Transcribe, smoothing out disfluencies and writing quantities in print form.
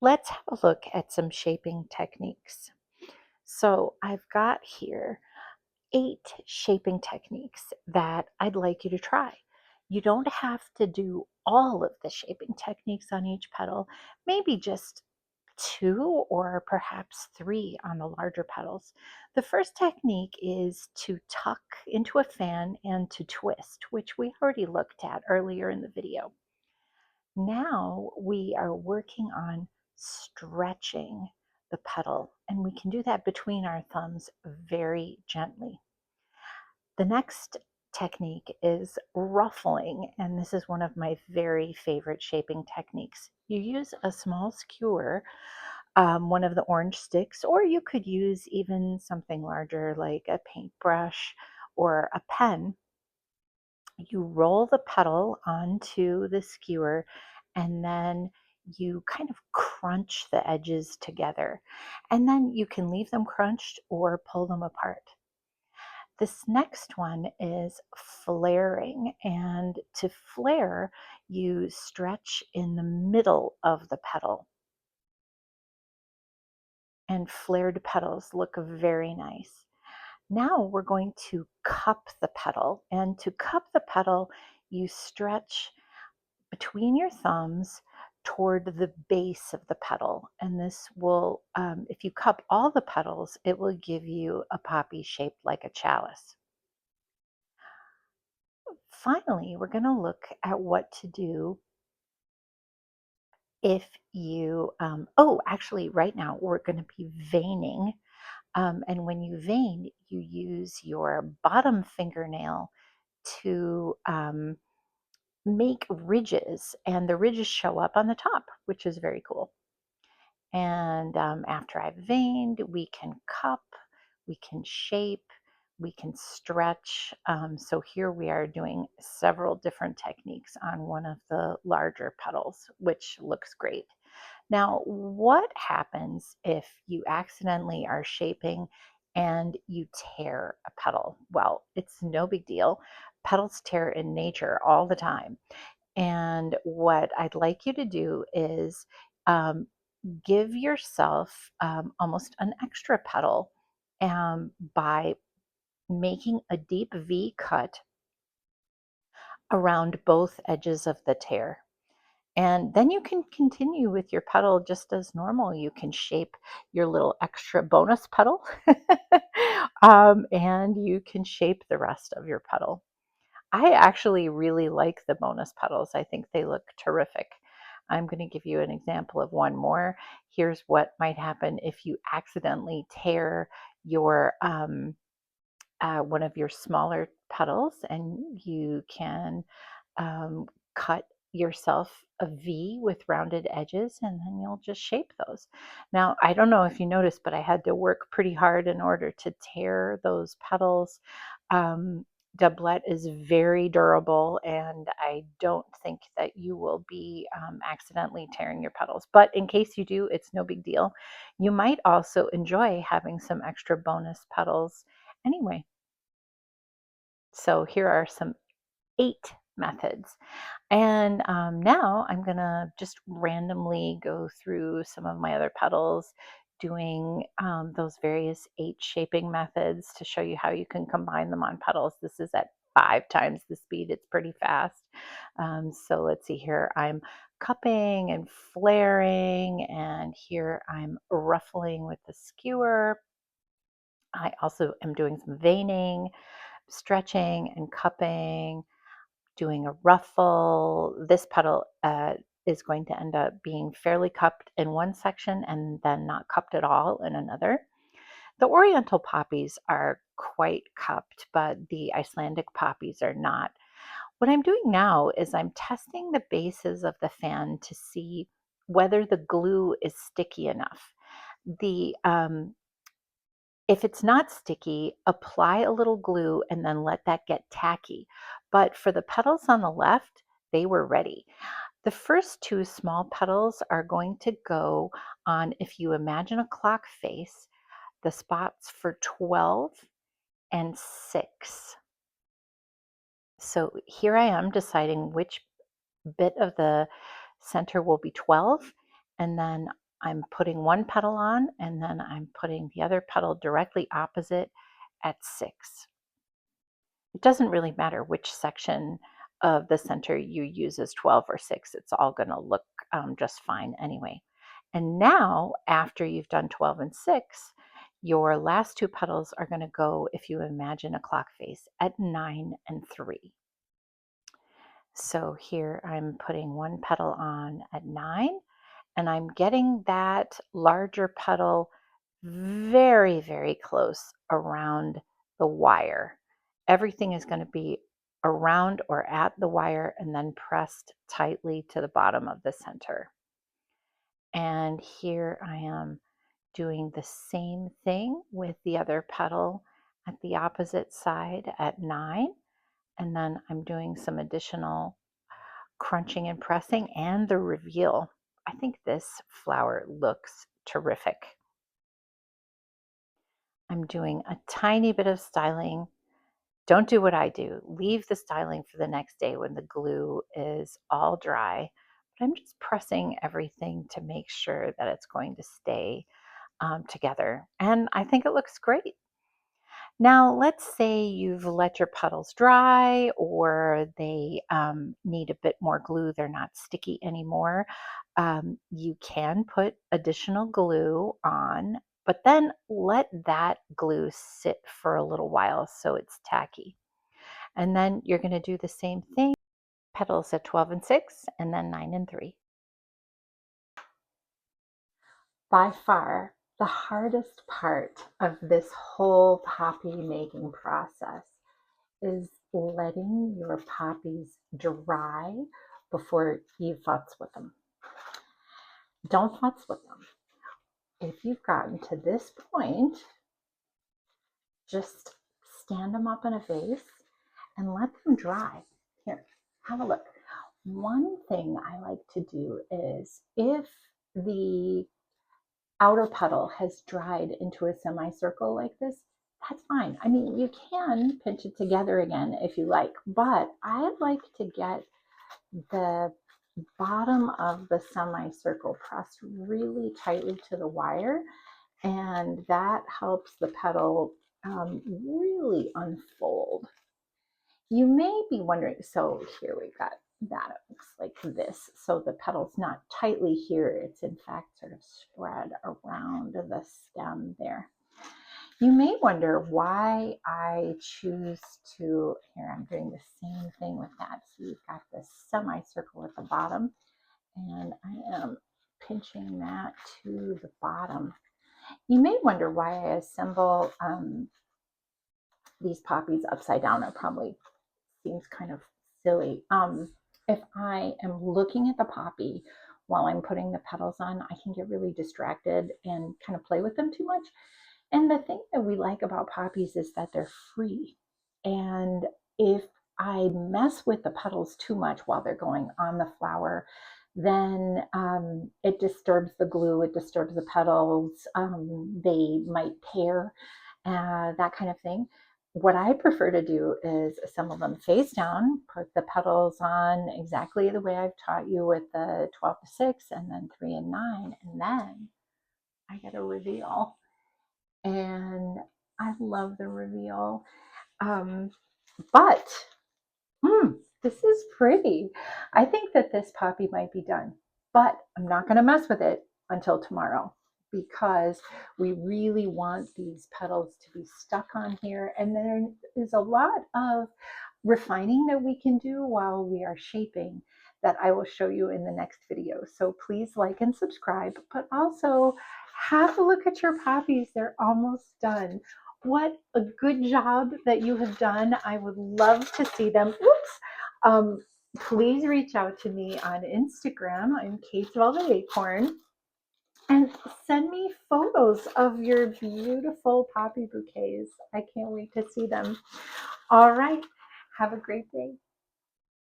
Let's have a look at some shaping techniques. So I've got here 8 shaping techniques that I'd like you to try. You don't have to do all of the shaping techniques on each petal, maybe just 2 or perhaps 3 on the larger petals. The first technique is to tuck into a fan and to twist, which we already looked at earlier in the video. Now we are working on stretching the petal, and we can do that between our thumbs very gently. The next technique is ruffling, and this is one of my very favorite shaping techniques. You use a small skewer, one of the orange sticks, or you could use even something larger like a paintbrush or a pen. You roll the petal onto the skewer and then you kind of crunch the edges together. And then you can leave them crunched or pull them apart. This next one is flaring. And to flare, you stretch in the middle of the petal. And flared petals look very nice. Now we're going to cup the petal. And to cup the petal, you stretch between your thumbs toward the base of the petal. And this will, if you cup all the petals, it will give you a poppy shaped like a chalice. Finally, we're going to look at what to do if you, actually, right now we're going to be veining. And when you vein, you use your bottom fingernail to make ridges, and the ridges show up on the top, which is very cool. And after I've veined, we can cup, we can shape, we can stretch. So here we are doing several different techniques on one of the larger petals, which looks great. Now, what happens if you accidentally are shaping and you tear a petal? Well, it's no big deal. Petals tear in nature all the time. And what I'd like you to do is um, give yourself almost an extra petal by making a deep V cut around both edges of the tear. And then you can continue with your petal just as normal. You can shape your little extra bonus petal and you can shape the rest of your petal. I actually really like the bonus petals. I think they look terrific. I'm going to give you an example of one more. Here's what might happen if you accidentally tear your one of your smaller petals, and you can um, cut yourself a V with rounded edges, and then you'll just shape those. Now, I don't know if you noticed, but I had to work pretty hard in order to tear those petals. Doublet is very durable, and I don't think that you will be accidentally tearing your petals. But in case you do, it's no big deal. You might also enjoy having some extra bonus petals anyway. So here are some 8 methods. And now I'm going to just randomly go through some of my other petals, doing those various 8 shaping methods to show you how you can combine them on petals. This is at 5 times the speed. It's pretty fast. So let's see here. I'm cupping and flaring, and here I'm ruffling with the skewer. I also am doing some veining, stretching and cupping, doing a ruffle. This petal is going to end up being fairly cupped in one section and then not cupped at all in another. The oriental poppies are quite cupped, but the Icelandic poppies are not. What I'm doing now is I'm testing the bases of the fan to see whether the glue is sticky enough. The If it's not sticky, apply a little glue and then let that get tacky. But for the petals on the left, they were ready. The first 2 small petals are going to go on, if you imagine a clock face, the spots for 12 and 6. So here I am deciding which bit of the center will be 12, and then I'm putting one petal on, and then I'm putting the other petal directly opposite at 6. It doesn't really matter which section of the center you use as 12 or 6. It's all going to look just fine anyway. And now, after you've done 12 and 6, your last 2 petals are going to go, if you imagine a clock face, at 9 and 3. So here I'm putting one petal on at 9, and I'm getting that larger petal very, very close around the wire. Everything is going to be around or at the wire and then pressed tightly to the bottom of the center. And here I am doing the same thing with the other petal at the opposite side at 9. And then I'm doing some additional crunching and pressing and the reveal. I think this flower looks terrific. I'm doing a tiny bit of styling. Don't do what I do. Leave the styling for the next day when the glue is all dry. But I'm just pressing everything to make sure that it's going to stay together. And I think it looks great. Now, let's say you've let your petals dry or they need a bit more glue, they're not sticky anymore. You can put additional glue on, but then let that glue sit for a little while so it's tacky. And then you're going to do the same thing, petals at 12 and 6, and then 9 and 3. By far, the hardest part of this whole poppy making process is letting your poppies dry before you futz with them. Don't futz with them. If you've gotten to this point, just stand them up in a vase and let them dry. Here, have a look. One thing I like to do is if the outer petal has dried into a semicircle like this, that's fine. I mean, you can pinch it together again if you like, but I like to get the bottom of the semicircle pressed really tightly to the wire, and that helps the petal really unfold. You may be wondering, so here we've got that, it looks like this. So the petal's not tightly here, it's in fact sort of spread around the stem there. You may wonder why I choose to, here I'm doing the same thing with that. So you've got this semicircle at the bottom, and I am pinching that to the bottom. You may wonder why I assemble these poppies upside down. It probably seems kind of silly. If I am looking at the poppy while I'm putting the petals on, I can get really distracted and kind of play with them too much. And the thing that we like about poppies is that they're free. And if I mess with the petals too much while they're going on the flower, then it disturbs the glue, it disturbs the petals, they might tear, that kind of thing. What I prefer to do is assemble them face down, put the petals on exactly the way I've taught you with the 12 to 6 and then 3 and 9, and then I get a reveal. And I love the reveal. But this is pretty. I think that this poppy might be done, but I'm not going to mess with it until tomorrow because we really want these petals to be stuck on here. And there is a lot of refining that we can do while we are shaping that I will show you in the next video. So please like and subscribe, but also have a look at your poppies. They're almost done. What a good job that you have done. I would love to see them. Oops. Please reach out to me on Instagram. I'm Kate's Velvet Acorn. And send me photos of your beautiful poppy bouquets. I can't wait to see them. All right. Have a great day.